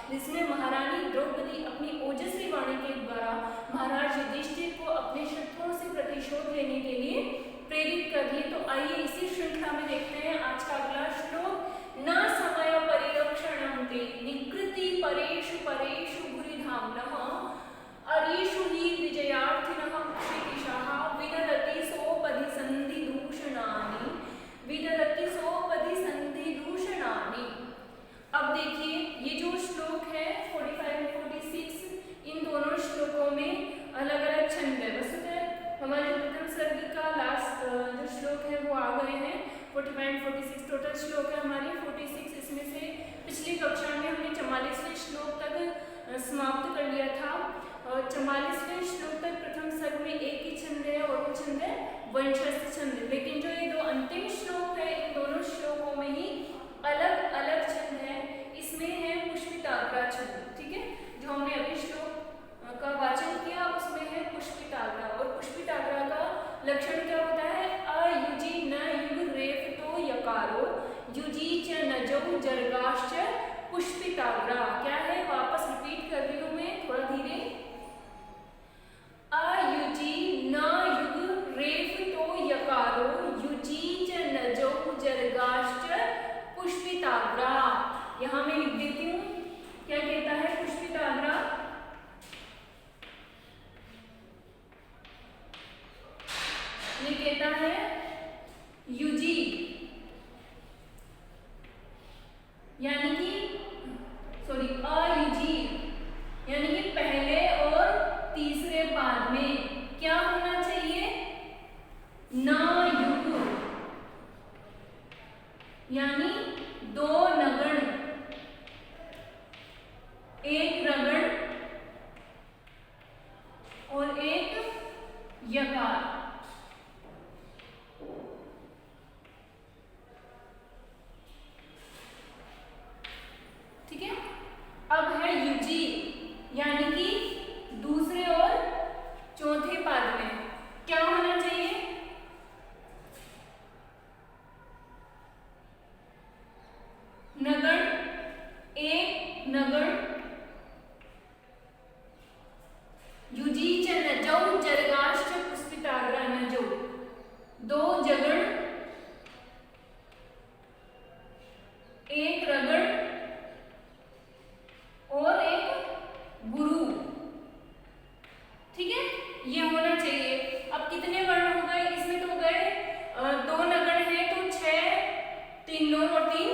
जिसमें महारानी द्रौपदी अपनी ओजस्वी वाणी के द्वारा महाराज युधिष्ठिर को अपने शत्रुओं से प्रतिशोध लेने के लिए प्रेरित कर रही है। तो आइए इसी श्रृंखला में देखते हैं आज का अगला श्लोक। न समय परिरक्षणं ते निकृति परेषु परेषु भूरिधाम्नः अरीषु हि विजयार्थिनः क्षितिशः विदधति सोपधि संधिदूषणानि विदधति सोपधि संधिदूषणानि। अब देखिए ये जो श्लोक है 45 और 46, इन दोनों श्लोकों में अलग अलग छंद है। वस्तुतः हमारे जो प्रथम सर्ग का लास्ट जो श्लोक है वो आ गए हैं। 45 46 टोटल श्लोक है हमारे। 46 इसमें से पिछली कक्षा में हमने 44वें श्लोक तक समाप्त कर लिया था। 44वें श्लोक तक प्रथम सर्ग में एक ही छंद है और वो छंद है वंशस्थ छंद। लेकिन जो ये दो अंतिम श्लोक है इन दोनों श्लोकों में ही अलग अलग छंद है। इसमें है पुष्पिताग्रा छंद, ठीक है, जो हमने अभी श्लोक का वाचन किया उसमें है पुष्पिताग्रा। और पुष्पिताग्रा का लक्षण क्या होता है? अयुजी न युग रेफ तो यकारो युजी च नजौ जर्गाश्च पुष्पिताग्रा। क्या है? वापस रिपीट कर रही हूं मैं थोड़ा धीरे। अयुजी न युग रेफ तो यकारो युजी च नजौ जर्गाश्च पुष्पिताग्रा। यहां मैं लिख देती हूं क्या कहता है पुष्पिताग्रा। ये कहता है युजी यानी कि अयुजी यानी कि पहले और तीसरे पाद में क्या होना चाहिए? न युग यानी दो नगण, एक रगण और एक यकार। ठीक है। अब है युजी यानी कि दूसरे और चौथे पाद में क्या होना चाहिए? नगण, एक नगण, युजी च नजौ जर्गाश्च पुष्पिताग्रा नजौ, दो जगण, एक रगड़ और एक गुरु। ठीक है, ये होना चाहिए। अब कितने वर्ण हो गए इसमें? तो हो गए दो नगण है तो 6, 3 9 और 3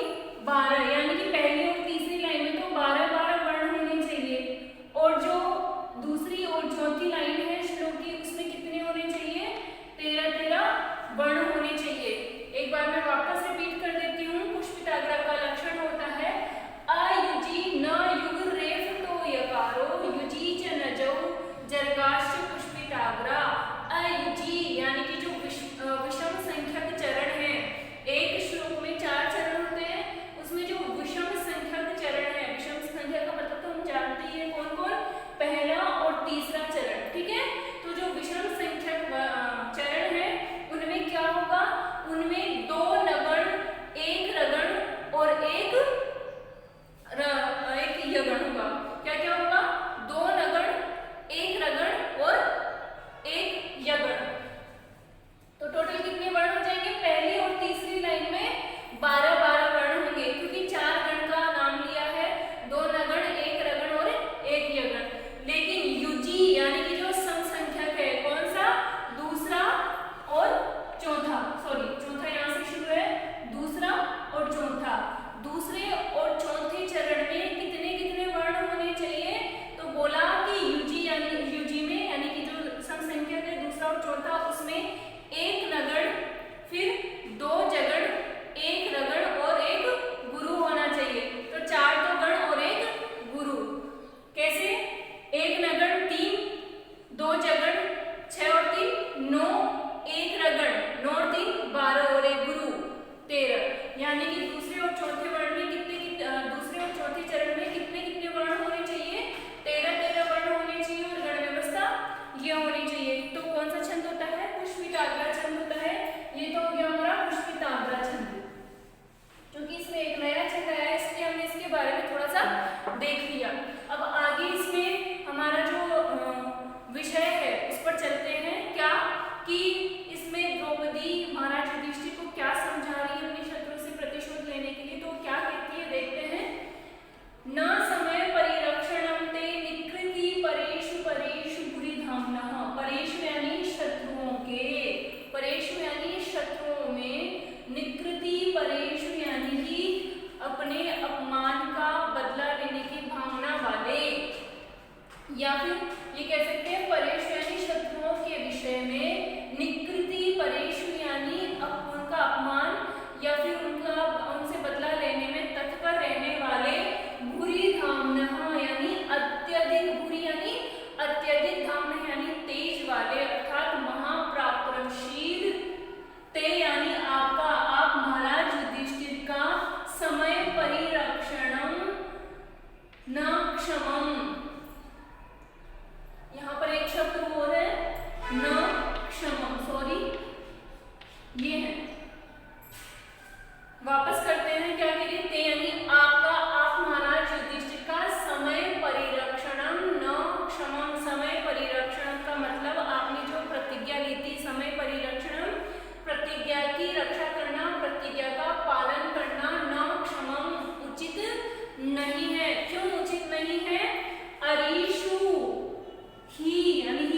12, यानी कि पहली और तीसरी लाइन में तो 12 12 वर्ण फिर ये कह सकते हैं परेश यानी शत्रुओं के विषय में, निकृति परेश यानी उनका अपमान या फिर उनसे बदला लेने में तत्पर रहने वाले, बुरी धामना यानी अत्यधिक बुरी यानी अत्यधिक, धामना यानी तेज वाले अर्थात महापराक्रमशील, ते यानी आपका, आप महाराज युधिष्ठिर का समय परिरक्षणम न क्षमम, यहाँ पर एक शब्द और है न क्षमम, सॉरी ये है, वापस करते हैं क्या कह रही है, ते यानी आपका, आप महाराज युधिष्ठिर का समय परिरक्षणम न क्षमम, समय परिरक्षण का मतलब आपने जो प्रतिज्ञा ली थी, समय परिरक्षणम प्रतिज्ञा की रक्षा करना, प्रतिज्ञा का पालन करना, न क्षमम उचित नहीं है। क्यों उचित नहीं है? अरीषु ही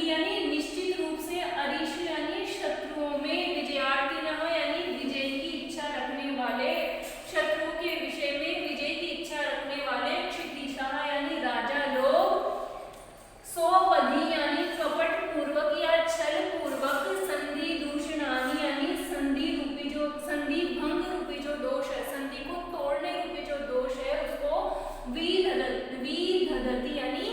यानी निश्चित रूप से, अरीषु यानी शत्रुओं में, विजयार्थी न यानी विजय की इच्छा रखने वाले, शत्रु के विषय में विजय की इच्छा रखने वाले, क्षितिशाह यानी राजा लोग, सोपधी यानी कपट पूर्वक या छल पूर्वक, संधि दूषणानी यानी संधि रूपी जो, संधि भंग रूपी जो दोष है, संधि को तोड़ने रूपी जो दोष है उसको विदधति यानी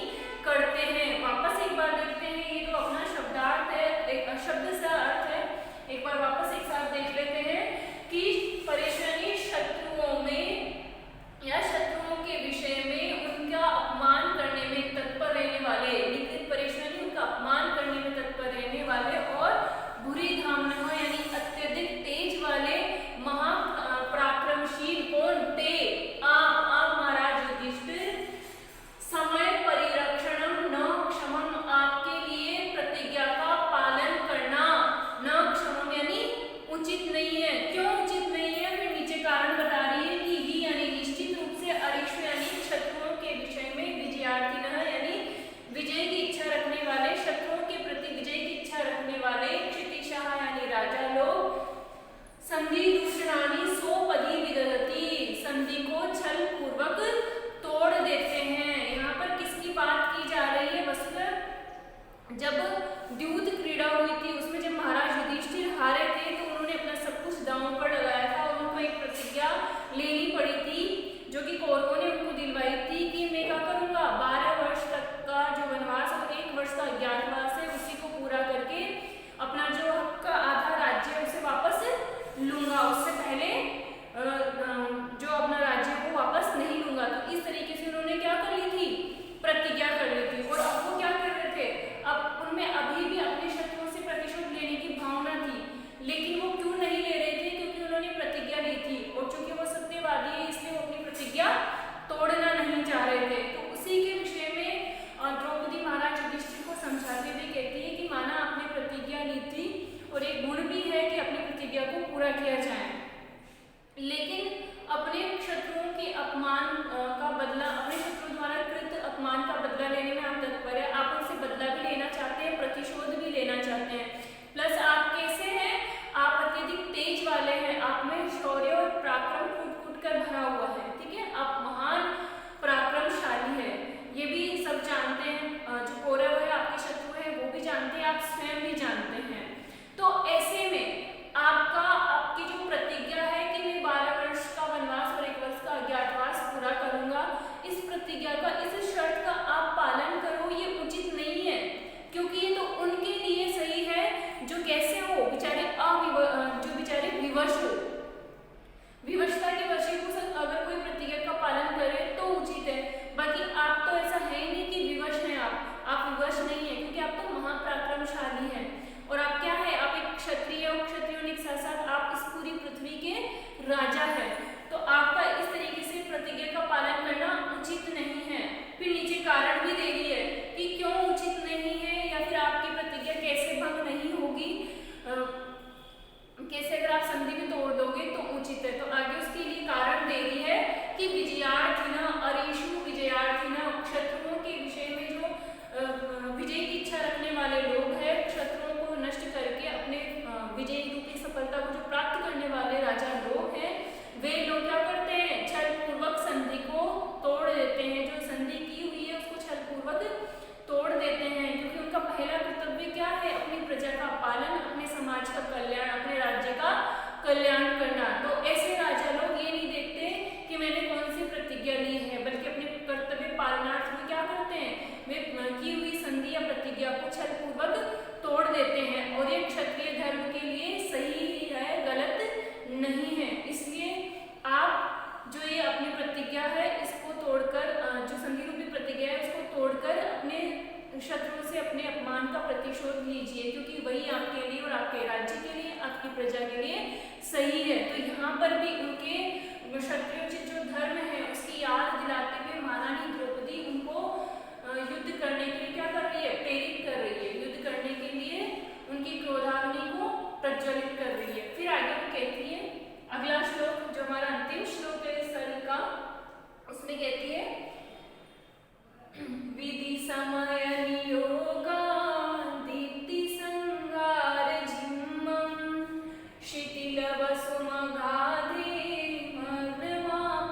करते हैं। वापस एक बार देखते हैं, ये जो अपना शब्दार्थ है, एक शब्द सा अर्थ है, एक बार वापस एक साथ देख लेते हैं कि परेशानी शत्रुओं में या शत्रुओं के विषय में उनका अपमान करने में तत्पर रहने वाले, निकृत परेशानी उनका अपमान करने में तत्पर रहने वाले, और बुरी धामना यानी अत्यधिक तेज वाले, महापराक्रमशील कौन, ते आप महाराज युधिष्ठिर, समय परिरक्षणम न क्षमम आपके लिए प्रतिज्ञा का पालन करना, न क्षमम यानी उचित नहीं है। क्यों उचित नहीं है? फिर नीचे कारण बता रही है कि ही यानी निश्चित रूप से, अरिष्ट यानी शत्रुओं के विषय में, विजयार्थी यानी विजय की इच्छा रखने वाले, शत्रुओं के प्रति विजय की इच्छा रखने वाले, क्षितिशाह यानी राजा लोग, संधि दूषणानी सोपदी विदधति संधि को छल पूर्वक तोड़ देते हैं। यहाँ पर किसकी बात की जा रही है? वस्तुतः जब द्यूत क्रीड़ा हुई थी उसमें जब महाराज युधिष्ठिर हारे थे तो उन्होंने अपना सब कुछ दांव पर लगाया था और उनको एक प्रतिज्ञा लेनी पड़ी थी जो कि कौरवों ने उनको दिलवाई थी कि मैं क्या करूंगा, 12 वर्ष तक का जो वनवास और 1 वर्ष का अज्ञातवास है उसी को पूरा करके अपना जो हक का आधा राज्य है उसे वापस लूंगा, उससे पहले जो अपना राज्य को वापस नहीं लूंगा। तो इस तरीके से उन्होंने क्या कर ली थी? प्रतिज्ञा कर ली थी। और अब वो क्या कर रहे थे? अब उनमें अभी भी अपने शत्रुओं से प्रतिशोध लेने की भावना थी, लेकिन वो क्यों नहीं ले रहे थे? क्योंकि उन्होंने प्रतिज्ञा ली थी और चूंकि वो सत्यवादी है इसलिए वो अपनी प्रतिज्ञा तोड़ना नहीं चाह रहे थे। तो उसी के विषय में द्रौपदी महाराज युधिष्ठिर को समझाते हुए कहती है कि माना आपने प्रतिज्ञा ली थी और एक गुण भी है कि अपनी प्रतिज्ञा को पूरा किया जाए, लेकिन अपने शत्रुओं के अपमान का बदला, अपने शत्रु द्वारा कृत अपमान का बदला लेने में आप तत्पर है, आप उनसे बदला भी लेना चाहते हैं, प्रतिशोध भी लेना चाहते हैं, प्लस आप कैसे हैं? आप अत्यधिक तेज वाले हैं, आप में शौर्य और पराक्रम कूट कर भरा हुआ है, ठीक है, आप महान पराक्रमशाली है, ये भी सब जानते हैं, जो कौरव है आपके शत्रु है वो भी जानते हैं, आप स्वयं भी जानते हैं। तो ऐसे में आपकी जो प्रतिज्ञा है कि मैं 12 प्रतिज्ञा है इसको तोड़कर, जो संधि रूपी प्रतिज्ञा है उसको तोड़कर अपने शत्रुओं से अपने अपमान का प्रतिशोध लीजिए, क्योंकि वही आपके लिए और आपके राज्य के लिए, आपकी प्रजा के लिए सही है। तो यहाँ पर भी उनके क्षत्रियोचित जो धर्म है उसकी याद दिलाते हुए महारानी द्रौपदी उनको युद्ध करने के लिए क्या कर रही है, प्रेरित कर रही है, युद्ध करने के लिए उनकी क्रोधाग्नि को प्रज्वलित कर रही है। फिर आगे वो कहती है, अगला श्लोक जो हमारा अंतिम श्लोक है इस सर्ग का, उसमें कहती है विधि समय नियोगा दीप्ति संगार जिम्मं शिथिल वसुमगाधे मग्नमापत्पयोधौ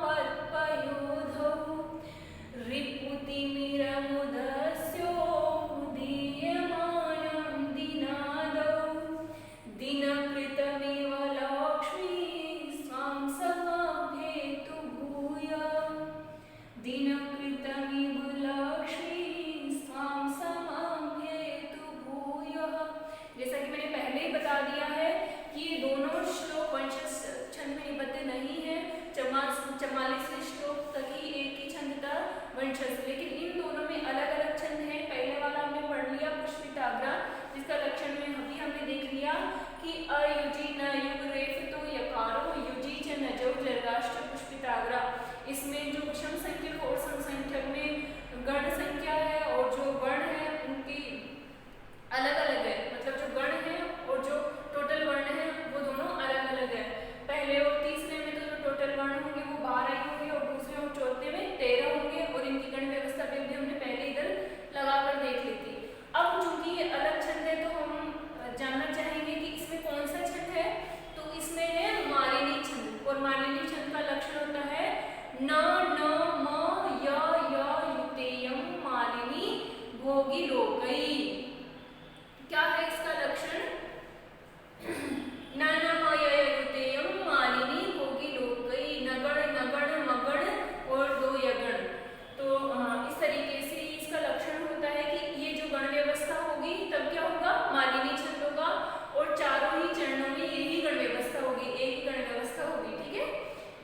रिपुतिमिरमुदस्यो दीयमानं दिनादौ दिनकृतमिव लक्ष्मी स्वां समभेतु भूय दिनकृतमिव लक्ष्मी स्वां समभेतु भूय। जैसा कि मैंने पहले ही बता दिया है कि ये दोनों श्लोक वंशज छंद में निबद्ध नहीं है। 44वें श्लोक तक ही एक ही छंद था वंशज, लेकिन इन दोनों में अलग अलग छंद है। पहले वाला हमने पढ़ लिया पुष्पिताग्रा, जिसका लक्षण में अभी हमने देख लिया कि अयुजी न युग रेफ तो यकारो युजी च नजौ जर्गाष्ट पुष्पिताग्रा। इसमें जो विषम संख्यक और सम संख्यक में गण संख्या है और जो वर्ण है उनकी अलग अलग है, मतलब जो गण है और जो टोटल वर्ण है वो दोनों अलग अलग है। पहले और तीसरे में तो जो टोटल वर्ण होंगे वो 12 ही होंगे और दूसरे और चौथे में 13 होंगे, और इनकी गण व्यवस्था भी हमने पहले इधर लगाकर देख ली थी। अब चूंकि ये अलग छंद है तो हम जानना चाहेंगे कि इसमें कौन सा छंद है, तो इसमें है मालिनी छंद, और मालिनी छंद का लक्षण होता है न न म य युतेयम मालिनी भोगी लोकई। क्या है इसका लक्षण? न न म य युतेयम मालिनी भोगी लोकई, नगण नगण मगण और 2 यगण। तो इस तरीके से इसका लक्षण होता है कि ये जो गण व्यवस्था होगी तब क्या होगा, मालिनी छंद होगा, और चारों ही चरणों में यही गण व्यवस्था होगी, एक ही गण व्यवस्था होगी। ठीक है,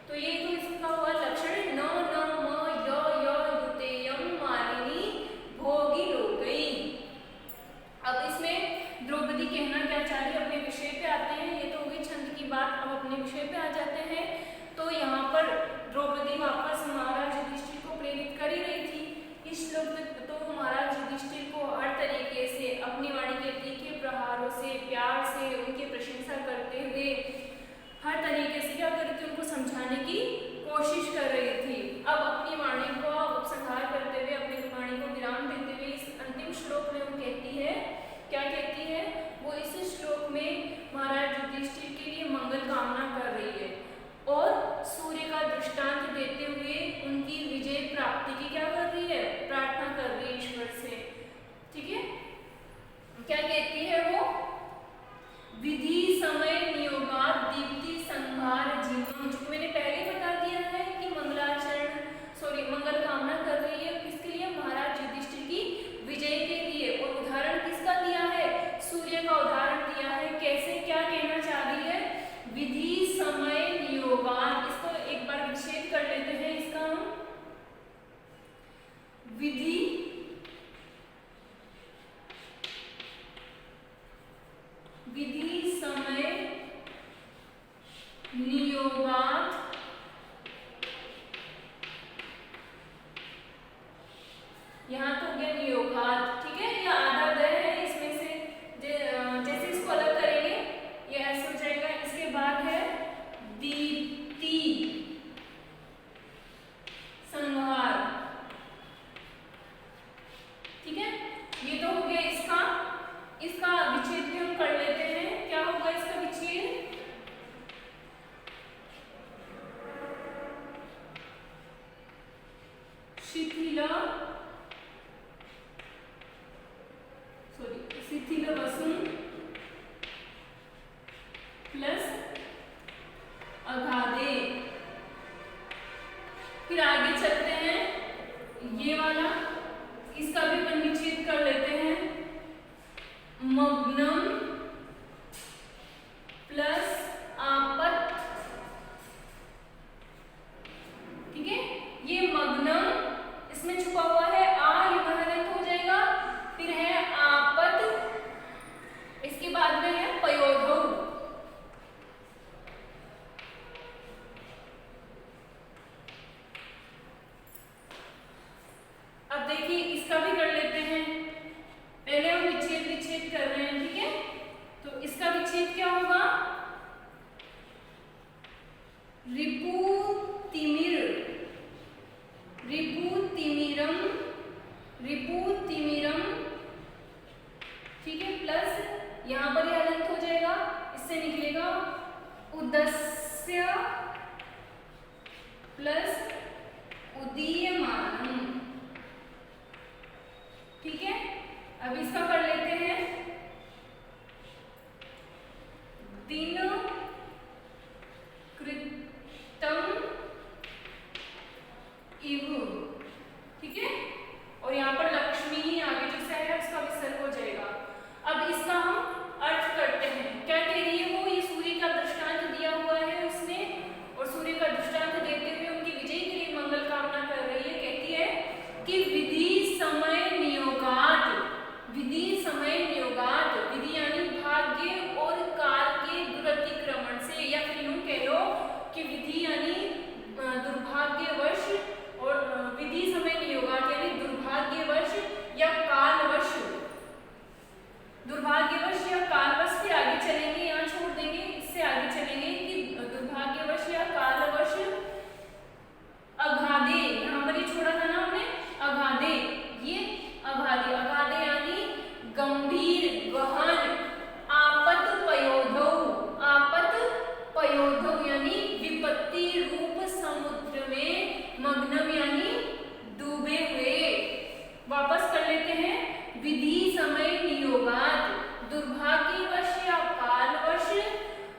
तो ये तो इसका हुआ लक्षण न न म य युतेयम मालिनी भोगी लोकई। अब इसमें द्रौपदी कहना क्या चाह रही है, अपने विषय पे आते हैं। ये तो हो गई छंद की बात, अब अपने विषय पे आ जाते हैं। तो यहाँ पर द्रौपदी वापस महाराज युधिष्ठिर को प्रेरित कर ही रही थी। इस श्लोक में तो महाराज युधिष्ठिर को हर तरीके से अपनी वाणी के तीखे प्रहारों से, प्यार से उनकी प्रशंसा करते हुए हर तरीके से क्या कर रही थी, उनको समझाने की कोशिश कर रही थी। अब अपनी वाणी को उपसंहार करते हुए, अपनी वाणी को विराम देते हुए इस अंतिम श्लोक में वो कहती है, क्या कहती है वो इस श्लोक में महाराज युधिष्ठिर के लिए मंगल कामना कर रही है और सूर्य का दृष्टांत देते हुए उनकी विजय प्राप्ति की क्या कर रही है, प्रार्थना कर रही है ईश्वर से। ठीक है, क्या कहती है वो, विधि समय नियोगात दीप्ति संहार जीवम, जो मैंने पहले बता दिया है कि मंगल कामना कर रही है किसके लिए, महाराज युधिष्ठिर की विजय के लिए। और उदाहरण किसका दिया है, सूर्य का उदाहरण दिया है। कैसे, क्या कहना चाह रही है, विधि समय नियोगात। इसको एक बार विच्छेद कर लेते हैं इसका हम, विधि समय नियोगात यहाँ तो हो गया नियोगात। ठीक है, ये आधा दय है, इसमें से जैसे इसको अलग करेंगे ये ऐसे हो जाएगा। इसके बाद है दीप्ति संहार। ठीक है, ये तो हो गया इसका विच्छेद भी हम कर लेते हैं। क्या होगा इसका विच्छेद, शिथिल वसुन प्लस अगाधे। फिर आगे चलते हैं, ये वाला इसका भी अपन विच्छेद कर लेते हैं, मग्नम प्लस आपत। ठीक है, ये मग्नम, इसमें छुपा हुआ है आ, ये हलंत हो जाएगा। फिर है आपद, इसके बाद में है पयोधौ। अब देखिए इसका भी कर लेते हैं। पहले हम विच्छेद विच्छेद कर रहे हैं, ठीक है। तो इसका विच्छेद क्या होगा, रिपुतिमिर, रिपुतिमिरम, रिपुतिमिरम, ठीक है। प्लस यहाँ पर यह हलंत हो जाएगा, इससे निकलेगा उदस्य प्लस उदीयमानम, ठीक है। अब इसका कर लेते हैं, दिन कृतम इव, ठीक है। और यहाँ पर लक्ष्मी ही आगे जो से है उसका विसर्ग हो जाएगा। अब इसका हम अर्थ करते हैं, क्या कह रही है वो, ये सूर्य का दृष्टांत दिया हुआ है उसने, और सूर्य का दृष्टांत देते हुए उनकी विजय के लिए मंगल कामना कर रही है। कहती है कि विधि समय नियोगात, विधि समय नियोगात, विधि यानी भाग्य और काल के दुरतिक्रमण से, या फिर यूं कह लो कि विधि यानी दुर्भाग्यवश, और विधि समय नियोगात यानी दुर्भाग्यवश या कालवश, दुर्भाग्यवश या कालवश से आगे चलेंगे, यहाँ छोड़ देंगे, इससे आगे चलेंगे कि दुर्भाग्यवश या कालवश अगाधे, यहाँ पर ये छोड़ा था ना हमने अगाधे, ये अगाधे, अगाधे यानी गंभीर गहन, आपत पयोधौ, आपत पयोधौ यानी विपत्ति रूप समुद्र में, मग्नम यानी डूबे हुए। वापस कर लेते हैं, विधि समय नियोगात, दुर्भाग्यवश या कालवश,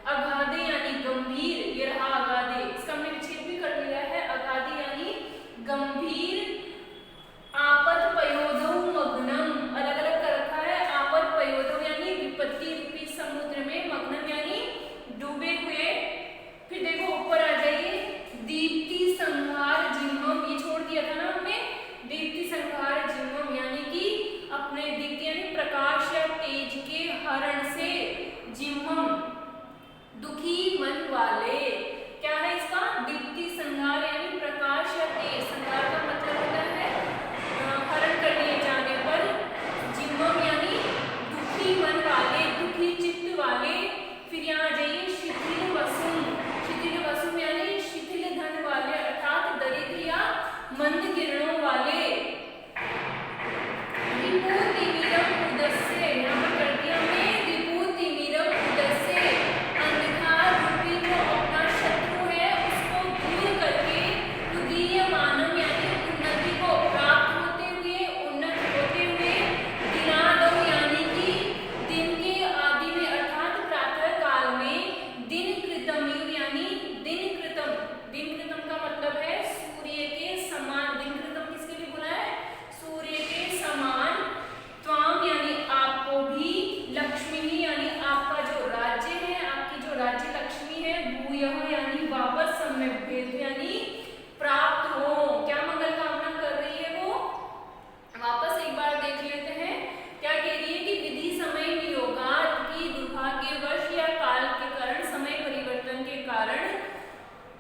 अगाधे यानी गंभीर, ये रहा अगाधे, इसका हमने विच्छेद भी कर लिया है, अगाधे यानी गंभीर, आपद पयोधौ मग्नम, अलग अलग कर रखा है, आपद पयोधौ यानी विपत्ति रूपी समुद्र में, मग्नम यानी डूबे हुए। फिर देखो ऊपर आ जाइए, दीप्ति संहार जिह्वम, ये छोड़ दिया था ना हमने, दीप्ति संहार जिह्वम यानी कि अपने दीप्ति यानी प्रकाश या तेज के हरण से, जिह्वम दुखी मन वाले, क्या है इसका, दीप्ति संहार यानी प्रकाश या तेज, संहार का मतलब होता है हरण कर लिए जाने पर, जिह्वम यानी दुखी मन वाले, दुखी चित्त वाले। फिर यहाँ आ जाइए, शिथिल वसुम, शिथिल वसुम यानी शिथिल धन वाले, अर्थात दरिद्र या मंद किरणों वाले। रिपुतिमिरम उदस्य, यहाँ पर कर दिया हमने, रिपुतिमिरम उदस्य, अंधकार रूपी जो अपना शत्रु है उसको दूर करके, उदीयमानम यानी उन्नति को प्राप्त होते हुए, उन्नत होते हुए, दिनादौ यानी कि दिन के आदि में अर्थात प्रातः काल में, दिन कृतम यानी दिन कृतम, दिन कृतम का मतलब है सूर्य के समान, दिन कृतम किसके लिए बोला है, सूर्य के समान, त्वाम यानी आपको भी, लक्ष्मी ही यानी आपका जो राज्य है, आपकी जो राज्य लक्ष्मी है, भूयः यानी वापस, सम्यग्भेद यानी प्राप्त हो। क्या मंगल कामना कर रही है वो, वापस एक बार देख लेते हैं, क्या कह रही है कि विधि समय नियोगात की दुर्भाग्यवश या काल के कारण, समय परिवर्तन के कारण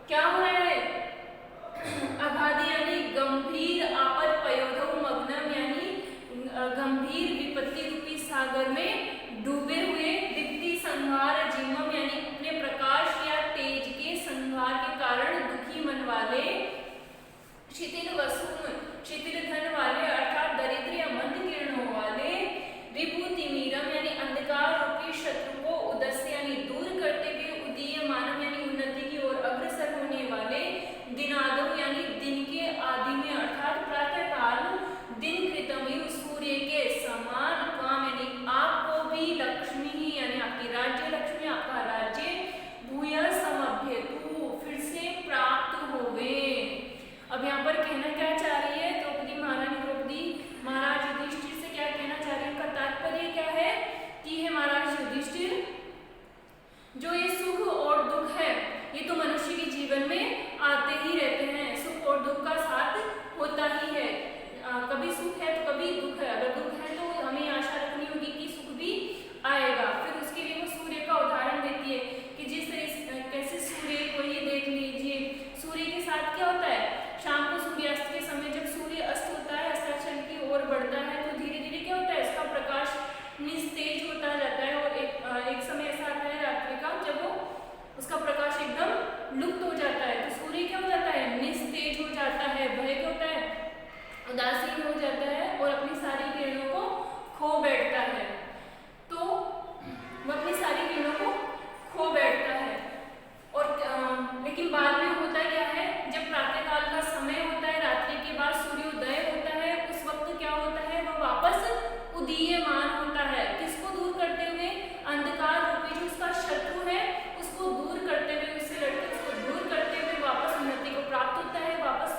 क्या हो रहा है, अगाधे यानी गंभीर, आपद पयोधौ मग्नम यानी गंभीर विपत्ति रूपी सागर में डूबे हुए, दीप्ति संहार जिह्वम यानी अपने प्रकाश या तेज के संहार के कारण दुखी मन वाले, शिथिल वसुम शिथिल धन वाले अर्थात दरिद्र या मंद किरणों वाले, रिपुतिमिरम यानी अंधकार रूपी शत्रु को उदस्य यानी दूर करते हुए, उदीयमानम यानी उन्नति की ओर अग्रसर होने वाले, दिनादौ यानी दिन के आदि में अर्थात प्रातः काल, दिन कृतम सूर्य के समान, काम यानी आपको भी, लक्ष्मी ही यानी आपकी राज्य लक्ष्मी, आपका राज्य, भूयः समभ्यतु फिर से प्राप्त होवे। अब यहाँ पर कहना क्या चाह रही है द्रौपदी महारानी उदासीन हो जाता है और अपनी सारी किरणों को खो बैठता है। तो वो अपनी सारी किरणों को खो बैठता है। और लेकिन बाद में होता क्या है, जब प्रातःकाल का समय होता है, रात्रि के बाद सूर्योदय होता है, उस वक्त क्या होता है, वह वापस उदीयमान होता है। किसको दूर करते हुए? अंधकार रूपी जो उसका शत्रु है उसको दूर करते हुए, उससे लड़के उसको दूर करते हुए वापस उन्नति को प्राप्त होता है, वापस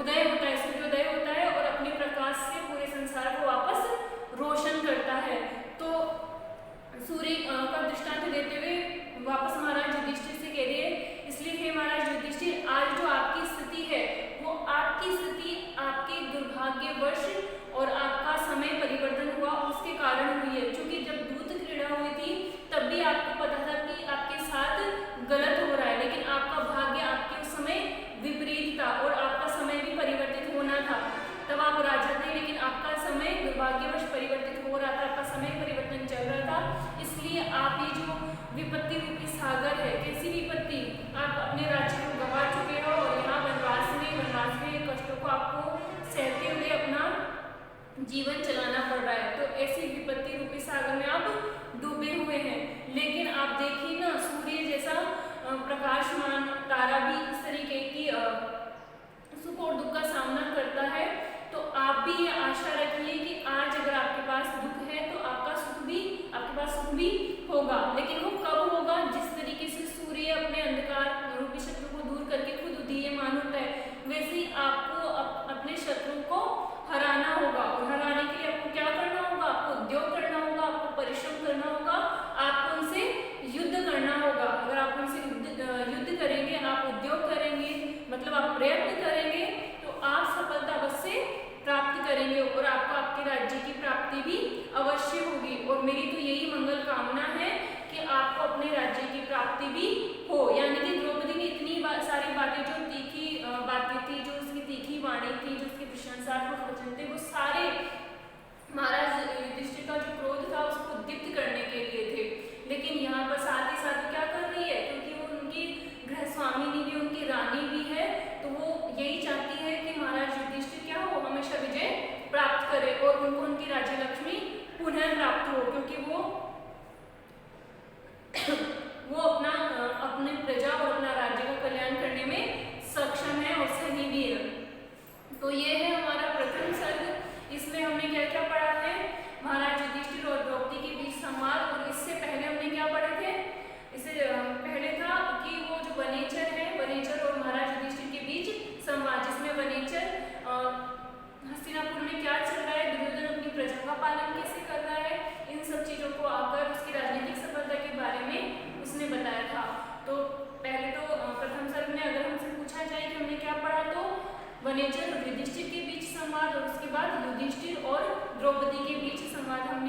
उदय होता है, सूर्योदय होता है और अपने प्रकाश से पूरे संसार को वापस रोशन करता है। तो सूर्य का दृष्टांत देते हुए वापस महाराज युधिष्ठिर से कह रही है, इसलिए हे महाराज युधिष्ठिर, आज जो आपकी स्थिति है वो आपकी स्थिति आपके दुर्भाग्यवश और आपका समय परिवर्तन हुआ उसके कारण हुई है। क्योंकि जब दूत क्रीड़ा हुई थी तब भी आपको पता था कि आपके साथ गलत हो रहा है, लेकिन आपका भाग्य आपके उस समय विपरीत था और आपका समय भी परिवर्तित होना था। तब आप राजा थे लेकिन आपका समय दुर्भाग्यवश परिवर्तित हो रहा था, आपका समय परिवर्तन चल रहा था। इसलिए आप ये जो विपत्ति रूपी सागर है, कैसी विपत्ति, आप अपने राज्य को गंवा चुके हो और यहाँ वनवास में कष्टों को आपको सहते हुए अपना जीवन चलाना पड़ रहा है। तो ऐसी विपत्ति रूपी सागर में आप डूबे हुए हैं। लेकिन आप देखिए ना, सूर्य जैसा प्रकाशमान तारा भी इस तरीके की सुख और दुख का सामना करता है। तो आप भी ये आशा रखिए कि आज अगर आपके पास दुख है तो आपके पास सुख भी होगा। लेकिन वो कब होगा? जिस तरीके से सूर्य अपने अंधकार रूपी शत्रु को दूर करके खुद उदीयमान होता है, वैसे ही आपको अपने शत्रु को हराना होगा। और हराने के लिए आपको क्या करना होगा? आपको उद्योग करना होगा, आपको परिश्रम करना होगा, आपको उनसे युद्ध करना होगा। अगर आप उनसे युद्ध करेंगे, आप उद्योग करेंगे, मतलब आप प्रयत्न करेंगे, तो आप सफलता अवश्य प्राप्त करेंगे और आपको आपके राज्य की प्राप्ति भी अवश्य होगी। और मेरी तो यही मंगल कामना है कि आपको अपने राज्य की प्राप्ति भी हो। यानी कि द्रौपदी ने इतनी सारी बातें, जो तीखी बातें थी, जो उसकी तीखी वाणी थी, जो उसकी प्रशंसात्मक वचन थे, वो सारे महाराज युधिष्ठिर का जो क्रोध था उसको उद्दीप्त करने के लिए थे। लेकिन यहाँ पर साथ ही साथ क्या कर रही है, क्योंकि वो उनकी गृह स्वामिनी भी, उनकी रानी भी है, तो वो यही चाहती है कि महाराज युधिष्ठिर क्या हो, हमेशा विजय प्राप्त करे और उनको उनकी राज्य लक्ष्मी पुनः प्राप्त हो। क्योंकि वो अपने प्रजा और अपना राज्य का कल्याण करने में सक्षम है और सही भी है। तो ये है हमारा प्रथम सर्ग। इसमें हमने क्या क्या पढ़ा है? महाराज युधिष्ठिर और द्रौपदी के बीच संवाद। और इससे पहले हमने क्या पढ़े थे? इससे पहले था कि वो जो वनेचर है, वनेचर और महाराज युधिष्ठिर के बीच संवाद, जिसमें वनेचर हस्तिनापुर में क्या चल रहा है, दुर्योधन अपनी प्रजा का पालन कैसे कर रहा है, इन सब चीजों को आकर उसकी राजनीतिक सफलता के बारे में उसने बताया था। तो पहले तो प्रथम सर्ग में अगर हमसे पूछा जाए कि हमने क्या पढ़ा, तो वनेचर और युधिष्ठिर के बीच संवाद, और उसके बाद युधिष्ठिर और द्रौपदी के बीच संवाद हम